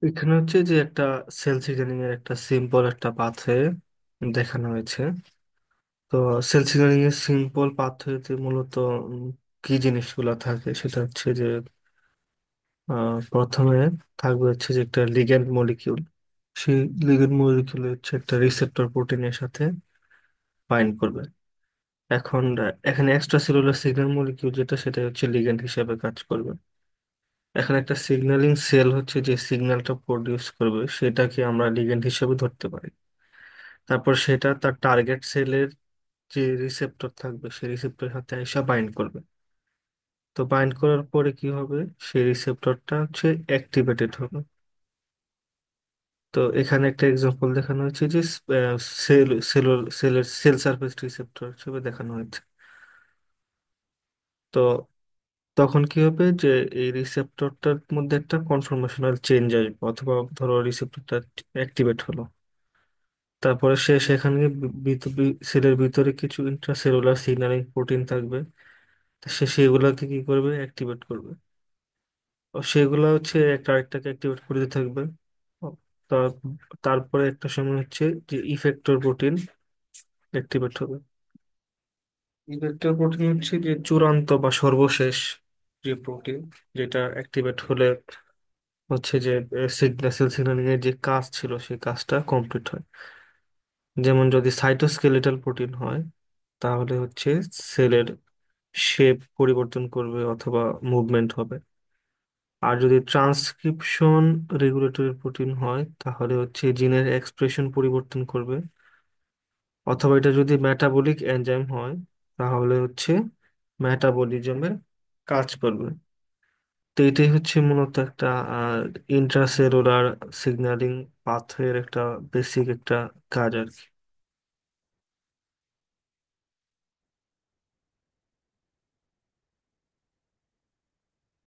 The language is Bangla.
এখানে হচ্ছে যে একটা সেল সিগন্যালিং এর একটা সিম্পল একটা পাথওয়ে দেখানো হয়েছে। তো সেল সিগন্যালিং এর সিম্পল পাথওয়েতে মূলত উম, কি জিনিসগুলো থাকে সেটা হচ্ছে যে প্রথমে থাকবে হচ্ছে যে একটা লিগ্যান্ড মলিকিউল। সেই লিগ্যান্ড মলিকিউল হচ্ছে একটা রিসেপ্টর প্রোটিনের সাথে বাইন্ড করবে। এখন এখানে এক্সট্রা সেলুলার সিগন্যাল মলিকিউল যেটা সেটা হচ্ছে লিগ্যান্ড হিসেবে কাজ করবে। এখন একটা সিগন্যালিং সেল হচ্ছে যে সিগন্যালটা প্রডিউস করবে সেটাকে আমরা লিগ্যান্ড হিসেবে ধরতে পারি। তারপর সেটা তার টার্গেট সেলের যে রিসেপ্টর থাকবে সেই রিসেপ্টরের সাথে এসে বাইন্ড করবে। তো বাইন্ড করার পরে কি হবে, সেই রিসেপ্টরটা হচ্ছে অ্যাক্টিভেটেড হবে। তো এখানে একটা এক্সাম্পল দেখানো হয়েছে যে সেলের সারফেস রিসেপ্টর হিসেবে দেখানো হয়েছে। তো তখন কি হবে যে এই রিসেপ্টরটার মধ্যে একটা কনফরমেশনাল চেঞ্জ আসবে, অথবা ধরো রিসেপ্টরটা অ্যাক্টিভেট হলো। তারপরে সে সেখানে সেলের ভিতরে কিছু ইন্ট্রাসেলুলার সিগন্যালিং প্রোটিন থাকবে। তো সে সেগুলাকে কি করবে, অ্যাক্টিভেট করবে। ও সেগুলা হচ্ছে একটা আরেকটাকে অ্যাক্টিভেট করতে থাকবে। ও, তার তারপরে একটা সময় হচ্ছে যে ইফেক্টর প্রোটিন অ্যাক্টিভেট হবে। ইফেক্টর প্রোটিন হচ্ছে যে চূড়ান্ত বা সর্বশেষ যে প্রোটিন, যেটা অ্যাক্টিভেট হলে হচ্ছে যে সেল সিগন্যালিং এর যে কাজ ছিল সেই কাজটা কমপ্লিট হয়। যেমন যদি সাইটোস্কেলেটাল প্রোটিন হয় তাহলে হচ্ছে সেলের শেপ পরিবর্তন করবে অথবা মুভমেন্ট হবে। আর যদি ট্রান্সক্রিপশন রেগুলেটরি প্রোটিন হয় তাহলে হচ্ছে জিনের এক্সপ্রেশন পরিবর্তন করবে। অথবা এটা যদি মেটাবলিক এনজাইম হয় তাহলে হচ্ছে মেটাবলিজমের কাজ করবে। তো এটাই হচ্ছে মূলত একটা ইন্ট্রাসেলুলার সিগন্যালিং পাথওয়ের একটা বেসিক একটা কাজ আর কি।